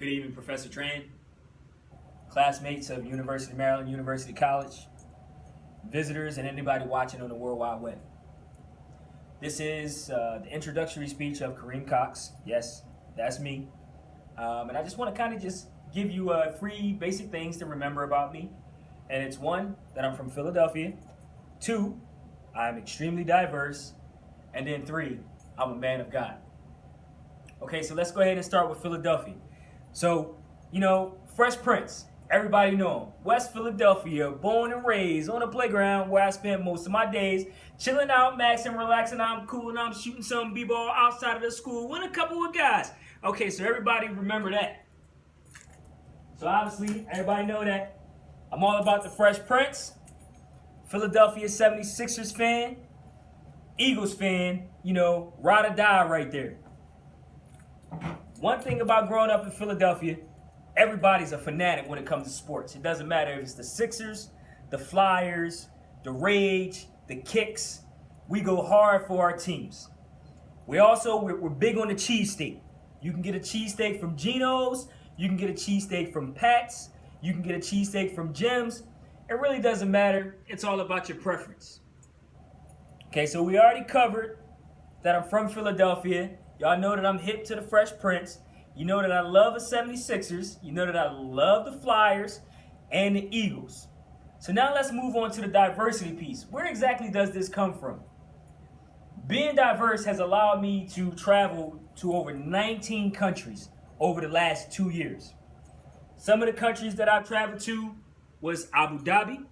Good evening, Professor Tran, classmates of University of Maryland, University College, visitors, and anybody watching on the World Wide Web. This is the introductory speech of Kareem Cox. Yes, that's me. And I just want to kind of just give you three basic things to remember about me. And it's one, that I'm from Philadelphia. Two, I'm extremely diverse. And then three, I'm a man of God. Okay, so let's go ahead and start with Philadelphia. So, Fresh Prince, everybody know him. West Philadelphia, born and raised on a playground where I spent most of my days chilling out, maxing, relaxing. I'm cool and I'm shooting some b-ball outside of the school with a couple of guys. Okay, so everybody remember that. So obviously, everybody know that. I'm all about the Fresh Prince, Philadelphia 76ers fan, Eagles fan, ride or die right there. One thing about growing up in Philadelphia, everybody's a fanatic when it comes to sports. It doesn't matter if it's the Sixers, the Flyers, the Rage, the Kicks. We go hard for our teams. We're big on the cheesesteak. You can get a cheesesteak from Geno's. You can get a cheesesteak from Pat's. You can get a cheesesteak from Jim's. It really doesn't matter. It's all about your preference. Okay, so we already covered that I'm from Philadelphia. Y'all know that I'm hip to the Fresh Prince. You know that I love the 76ers. You know that I love the Flyers and the Eagles. So now let's move on to the diversity piece. Where exactly does this come from? Being diverse has allowed me to travel to over 19 countries over the last 2 years. Some of the countries that I've traveled to was Abu Dhabi,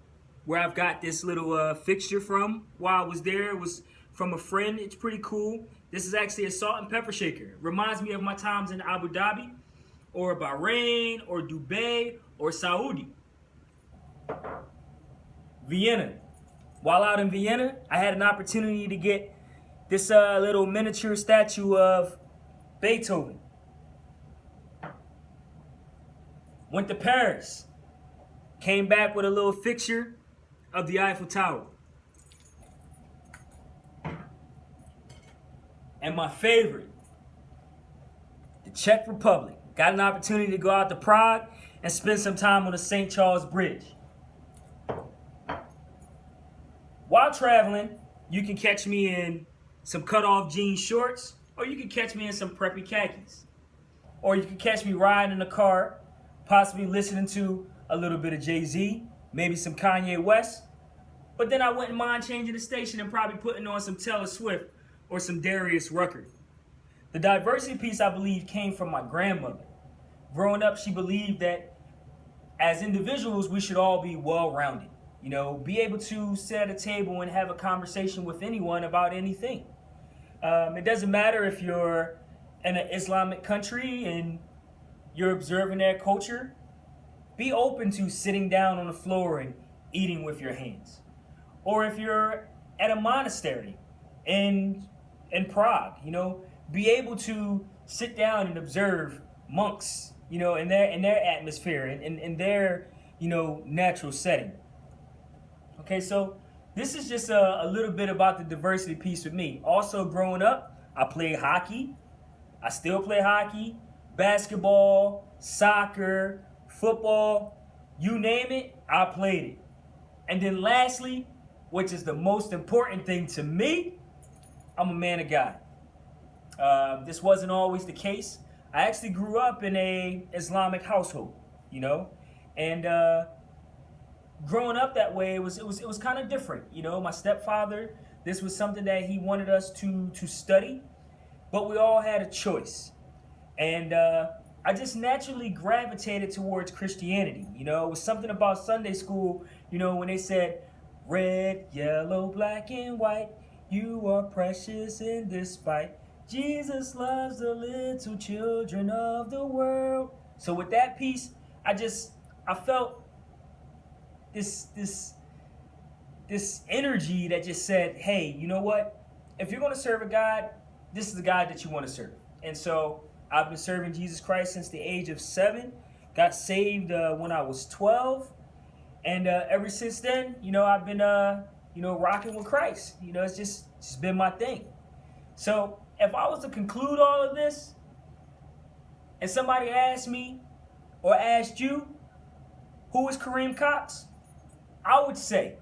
where I've got this little fixture from while I was there. It was from a friend. It's pretty cool. This is actually a salt and pepper shaker. It reminds me of my times in Abu Dhabi or Bahrain or Dubai or Saudi. Vienna. While out in Vienna, I had an opportunity to get this little miniature statue of Beethoven. Went to Paris. Came back with a little fixture of the Eiffel Tower. And my favorite, the Czech Republic. Got an opportunity to go out to Prague and spend some time on the St. Charles Bridge. While traveling, you can catch me in some cut-off jean shorts, or you can catch me in some preppy khakis. Or you can catch me riding in a car, possibly listening to a little bit of Jay-Z, maybe some Kanye West. But then I wouldn't mind changing the station and probably putting on some Taylor Swift or some Darius Rucker. The diversity piece, I believe, came from my grandmother. Growing up, she believed that as individuals, we should all be well-rounded. Be able to sit at a table and have a conversation with anyone about anything. It doesn't matter if you're in an Islamic country and you're observing their culture. Be open to sitting down on the floor and eating with your hands. Or if you're at a monastery in Prague, be able to sit down and observe monks, in their atmosphere and in their, natural setting. Okay, so this is just a little bit about the diversity piece with me. Also, growing up, I played hockey. I still play hockey, basketball, soccer, football, you name it, I played it. And then lastly, which is the most important thing to me, I'm a man of God. This wasn't always the case. I actually grew up in a Islamic household, and growing up that way, it was kind of different. My stepfather, this was something that he wanted us to study, but we all had a choice. And I just naturally gravitated towards Christianity. It was something about Sunday school, when they said, red, yellow, black, and white, you are precious in this fight. Jesus loves the little children of the world. So with that piece, I felt this energy that just said, hey, you know what? If you're going to serve a God, this is the God that you want to serve. And so I've been serving Jesus Christ since the age of 7. Got saved when I was 12. And ever since then, I've been, rocking with Christ. It's just been my thing. So if I was to conclude all of this, and somebody asked me or asked you, who is Kareem Cox? I would say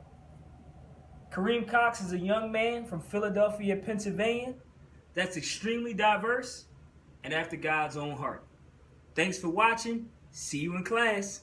Kareem Cox is a young man from Philadelphia, Pennsylvania that's extremely diverse and after God's own heart. Thanks for watching. See you in class.